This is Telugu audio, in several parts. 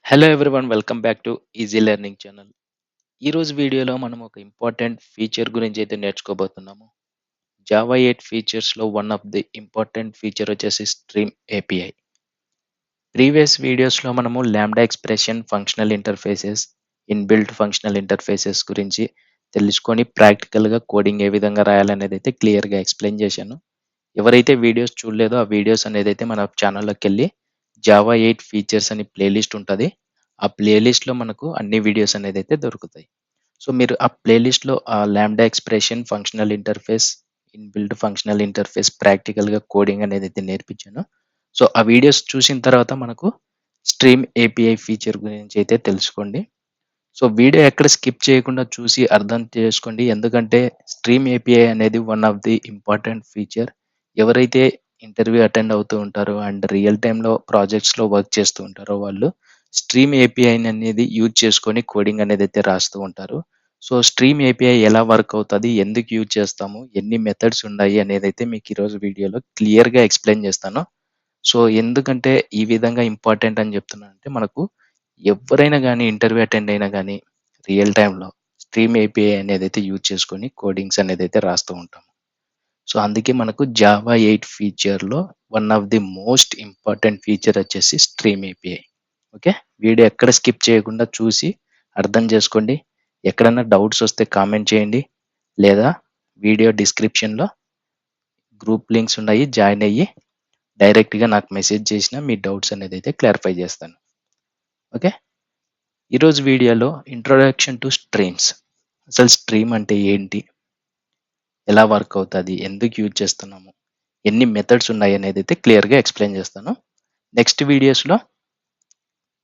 Hello everyone, welcome back to easy learning channel. ఈరోజు వీడియోలో మనం ఒక ఇంపార్టెంట్ ఫీచర్ గురించి అయితే నేర్చుకోబోతున్నాము. జావా 8 ఫీచర్స్లో one of the important feature వచ్చేసి స్ట్రీమ్ ఏపీఐ. ప్రీవియస్ వీడియోస్లో మనము lambda expression, functional interfaces, inbuilt functional interfaces గురించి తెలుసుకొని ప్రాక్టికల్గా కోడింగ్ ఏ విధంగా రాయాలనేది అయితే క్లియర్గా ఎక్స్ప్లెయిన్ చేశాను. ఎవరైతే వీడియోస్ చూడలేదో ఆ వీడియోస్ అనేది అయితే మన ఛానల్లోకి వెళ్ళి జావా 8 ఫీచర్స్ అని ప్లేలిస్ట్ ఉంటుంది. ఆ ప్లేలిస్ట్‌లో మనకు అన్ని వీడియోస్ అనేది అయితే దొరుకుతాయి. సో, మీరు ఆ ప్లేలిస్ట్‌లో ఆ lambda expression, functional interface, inbuilt functional interface ప్రాక్టికల్‌గా కోడింగ్ అనేది అయితే నేర్పించాను. సో, ఆ వీడియోస్ చూసిన తర్వాత మనకు స్ట్రీమ్ ఏపీఐ ఫీచర్ గురించి అయితే తెలుసుకోండి. సో, వీడియో ఎక్కడ స్కిప్ చేయకుండా చూసి అర్థం చేసుకోండి. ఎందుకంటే స్ట్రీమ్ ఏపీఐ అనేది one of the important feature. ఎవరైతే ఇంటర్వ్యూ అటెండ్ అవుతూ ఉంటారో అండ్ రియల్ టైమ్‌లో ప్రాజెక్ట్స్‌లో వర్క్ చేస్తూ ఉంటారో వాళ్ళు స్ట్రీమ్ ఏపీఐని అనేది యూజ్ చేసుకొని కోడింగ్ అనేది అయితే రాస్తూ ఉంటారు. సో, స్ట్రీమ్ ఏపీఐ ఎలా వర్క్ అవుతది? ఎందుకు యూజ్ చేస్తాము? ఎన్ని మెథడ్స్ ఉన్నాయి? అనేదైతే మీకు ఈరోజు వీడియోలో క్లియర్‌గా ఎక్స్‌ప్లెయిన్ చేస్తాను. సో, ఎందుకంటే ఈ విధంగా ఇంపార్టెంట్ అని చెప్తున్నానంటే మనకు ఎవ్వరైనా గానీ ఇంటర్వ్యూ అటెండ్ అయినా గానీ రియల్ టైమ్‌లో స్ట్రీమ్ ఏపీఐ అనేదైతే యూజ్ చేసుకొని కోడింగ్స్ అనేదైతే రాస్తూ ఉంటాం. సో, అందుకే మనకు జావా 8 ఫీచర్‌లో one of the most important feature వచ్చేసి స్ట్రీమ్ ఏపీఐ. ఓకే. వీడియో ఎక్కడ స్కిప్ చేయకుండా చూసి అర్థం చేసుకోండి. ఎక్కడన్నా డౌట్స్ వస్తే కామెంట్ చేయండి. లేదా వీడియో డిస్క్రిప్షన్‌లో గ్రూప్ లింక్స్ ఉన్నాయి. జాయిన్ అయ్యి డైరెక్ట్‌గా నాకు మెసేజ్ చేసినా మీ డౌట్స్ అనేదైతే క్లారిఫై చేస్తాను. ఓకే. ఈరోజు వీడియోలో ఇంట్రొడక్షన్ టు స్ట్రీమ్స్. అసలు స్ట్రీమ్ అంటే ఏంటి? ఎలా వర్క్ అవుతది? ఎందుకు యూజ్ చేస్తున్నాము? ఎన్ని మెథడ్స్ ఉన్నాయనేదైతే క్లియర్‌గా ఎక్స్‌ప్లెయిన్ చేస్తాను. నెక్స్ట్ వీడియోస్‌లో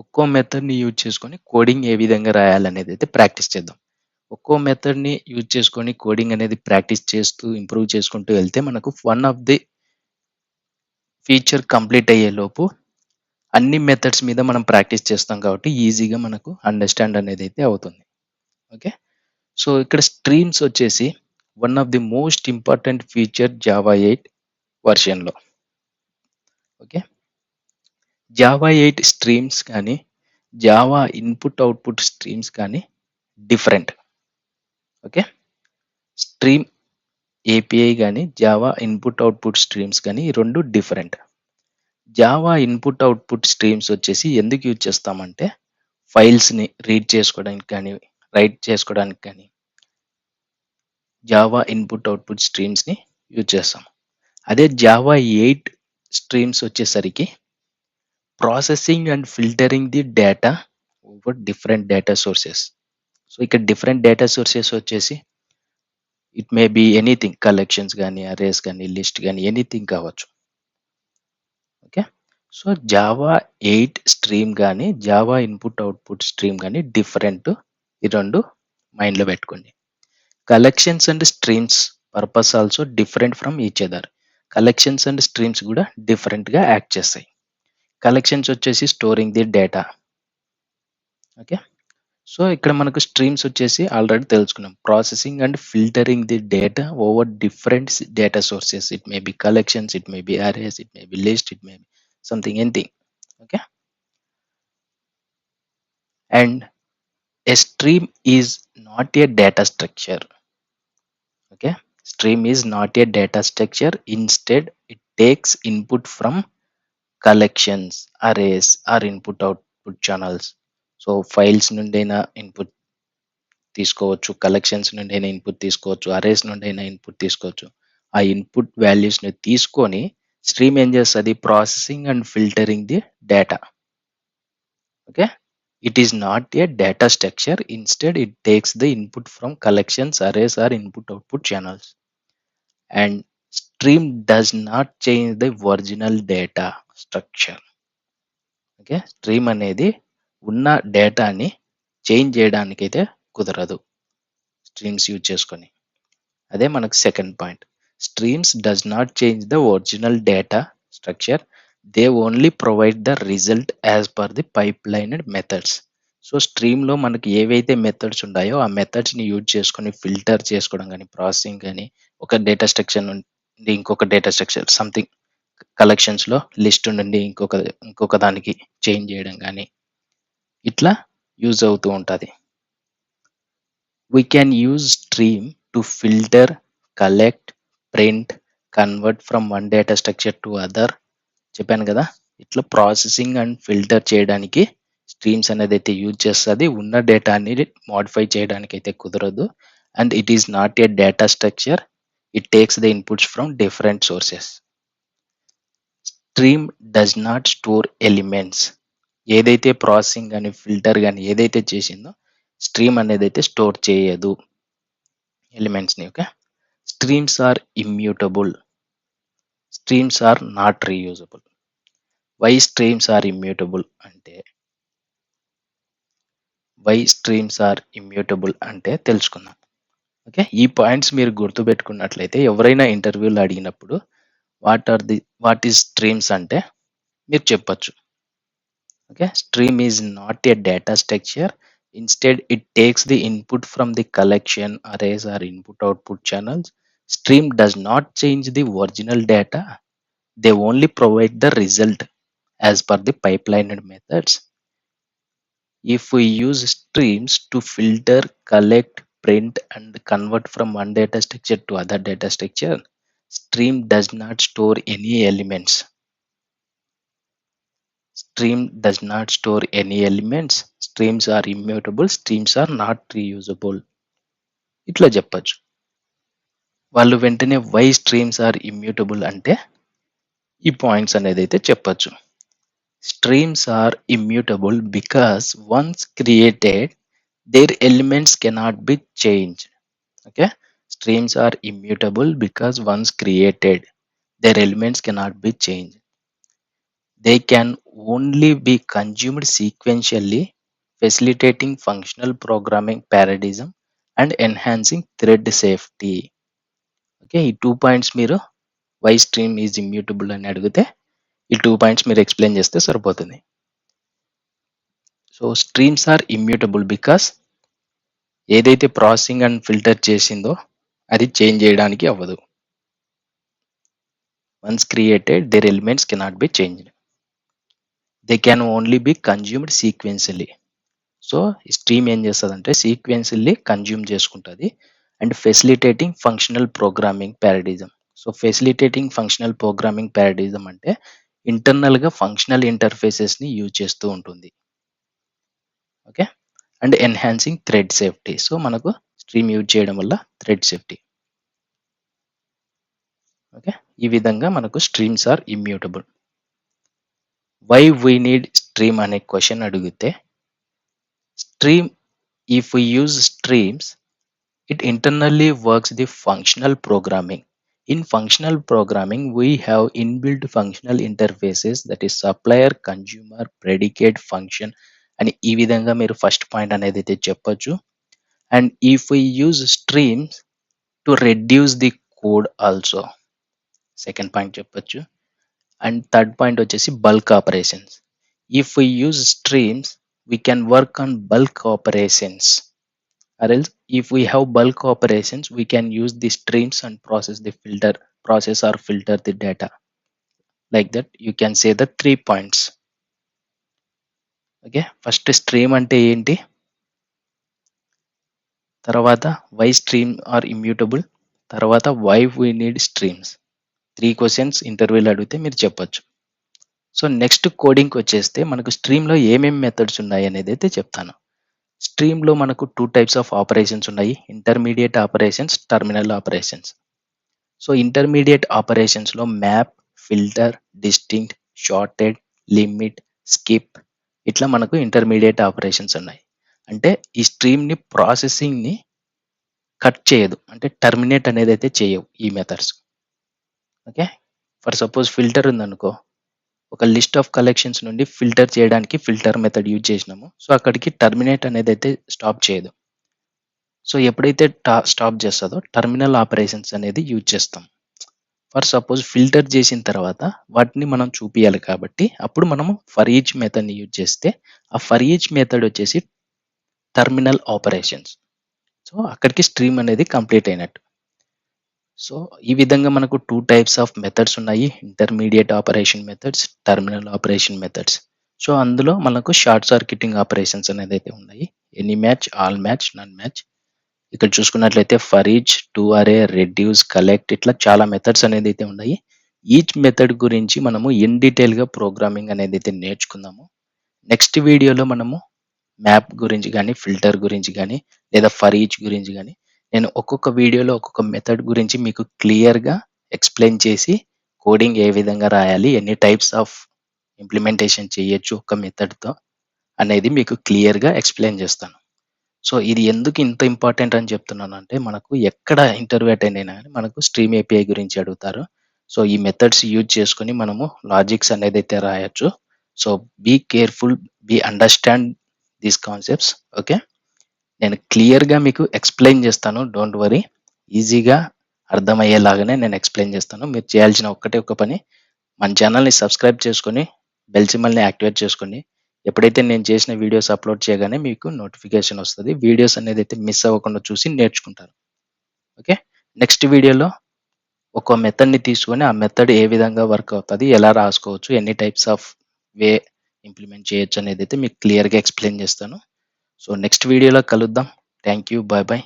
ఒక్కో మెథడ్‌ని యూజ్ చేసుకొని కోడింగ్ ఏ విధంగా రాయాలనేదైతే ప్రాక్టీస్ చేద్దాం. ఒక్కో మెథడ్‌ని యూజ్ చేసుకొని కోడింగ్ అనేది ప్రాక్టీస్ చేస్తూ, ఇంప్రూవ్ చేసుకుంటూ వెళ్తే మనకు one of the feature complete అయ్యేలోపు అన్ని మెథడ్స్ మీద మనం ప్రాక్టీస్ చేస్తాం కాబట్టి ఈజీగా మనకు అండర్‌స్టాండ్ అనేదైతే అవుతుంది. ఓకే. సో, ఇక్కడ స్ట్రీమ్స్ వచ్చేసి one of the most important feature Java 8 వెర్షన్‌లో. ఓకే. జావా 8 స్ట్రీమ్స్ కానీ, జావా ఇన్‌పుట్, అవుట్‌పుట్ స్ట్రీమ్స్ కానీ డిఫరెంట్. ఓకే. స్ట్రీమ్ ఏపీఐ గాని, జావా ఇన్‌పుట్, అవుట్‌పుట్ స్ట్రీమ్స్ గాని ఈ 2 different. Java input, output streams వచ్చేసి ఎందుకు యూజ్ చేస్తామంటే, ఫైల్స్‌ని రీడ్ చేసుకోవడానికి కానీ, రైట్ చేసుకోవడానికి కానీ జావా ఇన్‌పుట్, అవుట్‌పుట్ స్ట్రీమ్స్‌ని యూజ్ చేస్తాం. అదే జావా 8 స్ట్రీమ్స్ వచ్చేసరికి processing and filtering the data over different data sources. So, ఇక్కడ డిఫరెంట్ డేటా సోర్సెస్ వచ్చేసి it may be anything, collections గాని, అరేస్ గాని, లిస్ట్ గాని ఎనీథింగ్ కావచ్చు. ఓకే. సో, జావా 8 స్ట్రీమ్ గాని, జావా ఇన్‌పుట్, అవుట్‌పుట్ స్ట్రీమ్ గాని డిఫరెంట్. ఈ 2 మైండ్‌లో పెట్టుకోండి. Collections and streams purpose also different from each other. Collections and streams కూడా డిఫరెంట్‌గా యాక్ట్ చేస్తాయి. కలెక్షన్స్ వచ్చేసి storing the data. Okay. So, ఇక్కడ మనకు స్ట్రీమ్స్ వచ్చేసి ఆల్రెడీ తెలుసుకున్నాం. Processing and filtering the data over different data sources. It may be collections, it may be arrays, it may be list, it may be something anything. Okay. And a stream is not a data structure. Okay. Stream is not a data structure. Instead, it takes input from collections, arrays, or input output channels. So, files నుండైనా ఇన్పుట్ తీసుకోవచ్చు, కలెక్షన్స్ నుండైనా ఇన్పుట్ తీసుకోవచ్చు, అరేస్ నుండైనా ఇన్పుట్ తీసుకోవచ్చు. ఆ ఇన్పుట్ వాల్యూస్‌ని తీసుకొని స్ట్రీమ్ ఏం చేస్తది? Processing and filtering the data. Okay. It is not a data structure. Instead, it takes the input from collections, arrays, or input output channels. And stream does not change the original data structure. Okay. Stream అనేది ఉన్న డేటాని చేంజ్ చేయడానికైతే కుదరదు స్ట్రీమ్స్ యూజ్ చేసుకొని. అదే మనకు second point. Streams does not change the original data structure. They only provide the result as per the pipelined methods. So, స్ట్రీమ్‌లో మనకి ఏవైతే మెథడ్స్ ఉన్నాయో ఆ మెథడ్స్‌ని యూజ్ చేసుకొని ఫిల్టర్ చేసుకోవడం గాని, ప్రాసెసింగ్ గాని, ఒక డేటా స్ట్రక్చర్ నుండి ఇంకొక డేటా స్ట్రక్చర్ సంథింగ్ కలెక్షన్స్‌లో లిస్ట్ నుండి ఇంకొక ఇంకొక దానికి చేంజ్ చేయడం గాని, ఇట్లా యూజ్ అవుతూ ఉంటుంది. We can use stream to filter, collect, print, convert from one data structure to other. చెప్పాను కదా, ఇట్లా ప్రాసెసింగ్ అండ్ ఫిల్టర్ చేయడానికి స్ట్రీమ్స్ అనేది అయితే యూజ్ చేస్తుంది. ఉన్న డేటాని మోడిఫై చేయడానికి అయితే కుదరదు. And it is not a data structure, it takes the inputs from different sources. Stream does not store elements. ఏదైతే ప్రాసెసింగ్ కానీ ఫిల్టర్ కానీ ఏదైతే చేసిందో స్ట్రీమ్ అనేది అయితే స్టోర్ చేయదు ఎలిమెంట్స్ని. Okay, streams are immutable. Streams are not reusable. Why streams are immutable అంటే తెలుసుకుందాం. ఓకే, ఈ పాయింట్స్ మీరు గుర్తుపెట్టుకున్నట్లయితే ఎవరైనా ఇంటర్వ్యూలో అడిగినప్పుడు వాట్ ఈస్ స్ట్రీమ్స్ అంటే మీరు చెప్పొచ్చు. Okay, stream is not a data structure, instead it takes the input from the collection, arrays or input output channels. Stream does not change the original data, they only provide the result as per the pipelined methods. If we use streams to filter, collect, print and convert from one data structure to other data structure, stream does not store any elements. Streams are immutable, streams are not reusable. ఇట్లా చెప్పొచ్చు. వాళ్ళు వెంటనే వై స్ట్రీమ్స్ ఆర్ ఇమ్యూటబుల్ అంటే ఈ పాయింట్స్ అనేది అయితే చెప్పొచ్చు. Streams are immutable because once created, their elements cannot be changed. Okay, streams are immutable because once created, their elements cannot be changed. They can only be consumed sequentially, facilitating functional programming paradigm and enhancing thread safety. Okay, ఈ 2 పాయింట్స్ మీరు వై స్ట్రీమ్ ఈజ్ ఇమ్యూటబుల్ అని అడిగితే ఈ 2 పాయింట్స్ మీరు ఎక్స్ప్లెయిన్ చేస్తే సరిపోతుంది. So streams are immutable because ఏదైతే ప్రాసెసింగ్ అండ్ ఫిల్టర్ చేసిందో అది చేంజ్ చేయడానికి అవ్వదు. Once created their elements cannot be changed. They can only be consumed sequentially. So stream ఏం చేస్తుందంటే సీక్వెన్షియల్లీ కన్జ్యూమ్ చేసుకుంటుంది and facilitating functional programming paradigm. So facilitating functional programming paradigm అంటే ఇంటర్నల్గా ఫంక్షనల్ ఇంటర్ఫేసెస్ని యూజ్ చేస్తూ ఉంటుంది. Okay, and enhancing thread safety. So మనకు స్ట్రీమ్ యూజ్ చేయడం వల్ల థ్రెడ్ సేఫ్టీ. ఓకే, ఈ విధంగా మనకు streams are immutable. Why we need stream అనే క్వశ్చన్ అడిగితే stream, if we use streams it internally works the functional programming. In functional programming we have inbuilt functional interfaces, that is supplier, consumer, predicate, function అని ఈ విధంగా మీరు ఫస్ట్ పాయింట్ అనేది అయితే చెప్పొచ్చు. And if we use streams to reduce the code also, second point చెప్పొచ్చు. అండ్ థర్డ్ పాయింట్ వచ్చేసి bulk operations. If we use streams we can work on bulk operations, or else if we have bulk operations we can use the streams and process or filter the data. Like that you can say the 3 points. Okay, first stream అంటే ఏంటి, తర్వాత వై స్ట్రీమ్ ఆర్ ఇమ్యూటబుల్, తర్వాత why we need streams. 3 questions ఇంటర్వ్యూలో అడిగితే మీరు చెప్పొచ్చు. సో నెక్స్ట్ కోడింగ్కి వచ్చేస్తే మనకు స్ట్రీమ్లో ఏమేమి మెథడ్స్ ఉన్నాయి అనేది అయితే చెప్తాను. స్ట్రీమ్లో మనకు 2 టైప్స్ ఆఫ్ ఆపరేషన్స్ ఉన్నాయి, intermediate operations, terminal operations. So intermediate ఆపరేషన్స్లో map, filter, distinct, sorted, limit, skip, ఇట్లా మనకు ఇంటర్మీడియట్ ఆపరేషన్స్ ఉన్నాయి. అంటే ఈ స్ట్రీమ్ని ప్రాసెసింగ్ని కట్ చేయదు, అంటే టర్మినేట్ అనేది అయితే చేయవు ఈ methods. Okay, for suppose filter ఉందనుకో, ఒక లిస్ట్ ఆఫ్ కలెక్షన్స్ నుండి ఫిల్టర్ చేయడానికి ఫిల్టర్ మెథడ్ యూజ్ చేసినాము, సో అక్కడికి టర్మినేట్ అనేది అయితే స్టాప్ చేయదు. సో ఎప్పుడైతే స్టాప్ చేస్తుందో టర్మినల్ ఆపరేషన్స్ అనేది యూజ్ చేస్తాం. ఫర్ సపోజ్ ఫిల్టర్ చేసిన తర్వాత వాటిని మనం చూపించాలి కాబట్టి అప్పుడు మనము ఫర్ ఈచ్ మెథడ్ని యూజ్ చేస్తే ఆ ఫర్ ఈచ్ మెథడ్ వచ్చేసి టర్మినల్ ఆపరేషన్స్. సో అక్కడికి స్ట్రీమ్ అనేది కంప్లీట్ అయినట్టు. సో ఈ విధంగా మనకు 2 టైప్స్ ఆఫ్ మెథడ్స్ ఉన్నాయి, intermediate operation methods, terminal operation methods. So, అందులో మనకు షార్ట్ సర్క్యూటింగ్ ఆపరేషన్స్ అనేదైతే ఉన్నాయి. ఎనీ మ్యాచ్, ఆల్ మ్యాచ్, నన్ మ్యాచ్. ఇక్కడ చూసుకున్నట్లయితే ఫర్ ఈచ్, టు అరే, రెడ్యూస్, కలెక్ట్ ఇట్లా చాలా మెథడ్స్ అనేదైతే ఉన్నాయి. ఈచ్ మెథడ్ గురించి మనము ఇన్ డీటెయిల్‌గా ప్రోగ్రామింగ్ అనేదైతే నేర్చుకుందాము. నెక్స్ట్ వీడియోలో మనము మ్యాప్ గురించి గానీ, ఫిల్టర్ గురించి గానీ, లేదా ఫర్ ఈచ్ గురించి గానీ, నేను ఒక్కొక్క వీడియోలో ఒక్కొక్క మెథడ్ గురించి మీకు క్లియర్‌గా ఎక్స్‌ప్లెయిన్ చేసి, కోడింగ్ ఏ విధంగా రాయాలి, ఎన్ని టైప్స్ ఆఫ్ ఇంప్లిమెంటేషన్ చేయొచ్చు ఒక మెథడ్‌తో అనేది మీకు క్లియర్‌గా ఎక్స్‌ప్లెయిన్ చేస్తాను. సో, ఇది ఎందుకు ఇంత ఇంపార్టెంట్ అని చెప్తున్నానంటే, మనకు ఎక్కడ ఇంటర్వ్యూ అటెండ్ అయినా గానీ, మనకు స్ట్రీమ్ ఏపీఐ గురించి అడుగుతారు. సో, ఈ మెథడ్స్ యూజ్ చేసుకొని మనము లాజిక్స్ అనేదైతే రాయొచ్చు. So, be careful, understand these concepts. Okay. నేను క్లియర్‌గా మీకు ఎక్స్‌ప్లెయిన్ చేస్తాను. Don't worry. ఈజీగా అర్థమయ్యేలాగానే నేను ఎక్స్‌ప్లెయిన్ చేస్తాను. మీరు చేయాల్సిన ఒక్కటే ఒక్క పని, మన ఛానెల్‌ని సబ్స్క్రైబ్ చేసుకొని, బెల్ సింబల్‌ని యాక్టివేట్ చేసుకోండి. ఎప్పుడైతే నేను చేసిన వీడియోస్ అప్‌లోడ్ చేయగానే మీకు నోటిఫికేషన్ వస్తది. వీడియోస్ అనేదైతే మిస్ అవ్వకుండా చూసి నేర్చుకుంటారు. ఓకే. నెక్స్ట్ వీడియోలో ఒక మెథడ్‌ని తీసుకొని, ఆ మెథడ్ ఏ విధంగా వర్క్ అవుతది, ఎలా రాసుకోవచ్చు, ఎన్ని టైప్స్ ఆఫ్ వే ఇంప్లిమెంట్ చేయొచ్చు అనేదైతే మీకు క్లియర్‌గా ఎక్స్‌ప్లెయిన్ చేస్తాను. సో, నెక్స్ట్ వీడియోలో కలుద్దాం. Thank you. By by.